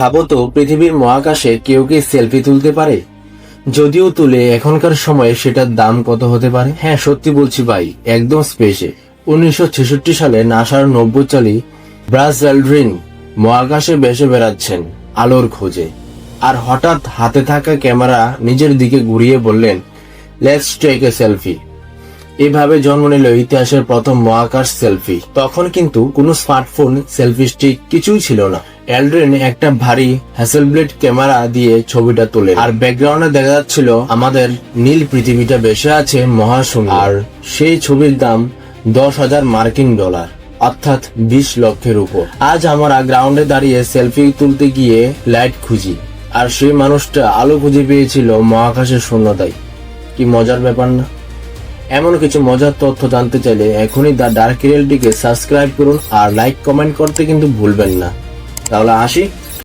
ভাবো তো, পৃথিবীর মহাকাশে কেউ কি সেলফি তুলতে পারে? যদিও তুলে, এখনকার সময়ে সেটার দাম কত হতে পারে? হ্যাঁ, সত্যি বলছি ভাই, একদম স্পেসে। 1966 সালে নাসার নভোচারী ব্রাজ অ্যালড্রিন মহাকাশে ভেসে বেড়াচ্ছেন আলোর খোঁজে। আর হঠাৎ হাতে থাকা ক্যামেরা নিজের দিকে ঘুরিয়ে বললেন, লেটস টেক এ সেলফি। এভাবে জন্ম নিল ইতিহাসের প্রথম মহাকাশ সেলফি। তখন কিন্তু কোনো স্মার্টফোন, সেলফি স্টিক কিছুই ছিল না। অ্যালড্রিন একটা ভারী হ্যাসেলব্লেড ক্যামেরা দিয়ে ছবিটা তোলে, আর ব্যাকগ্রাউন্ডে দেখা যাচ্ছিল আমাদের নীল পৃথিবীটা ভেসে আছে মহাশূন্য। আর সেই ছবির দাম $10,000, অর্থাৎ 20 লক্ষের উপর। আজ আমরা গ্রাউন্ডে দাঁড়িয়ে সেলফি তুলতে গিয়ে লাইট খুঁজি, আর সেই মানুষটা আলো খুঁজে পেয়েছিল মহাকাশের শূন্যতায়। কি মজার ব্যাপার না? এমন কিছু মজার তথ্য জানতে চাইলে এখনই দ্য ডার্ক রিয়েলিটিকে সাবস্ক্রাইব করুন, আর লাইক কমেন্ট করতে কিন্তু ভুলবেন না। তাহলে আসি।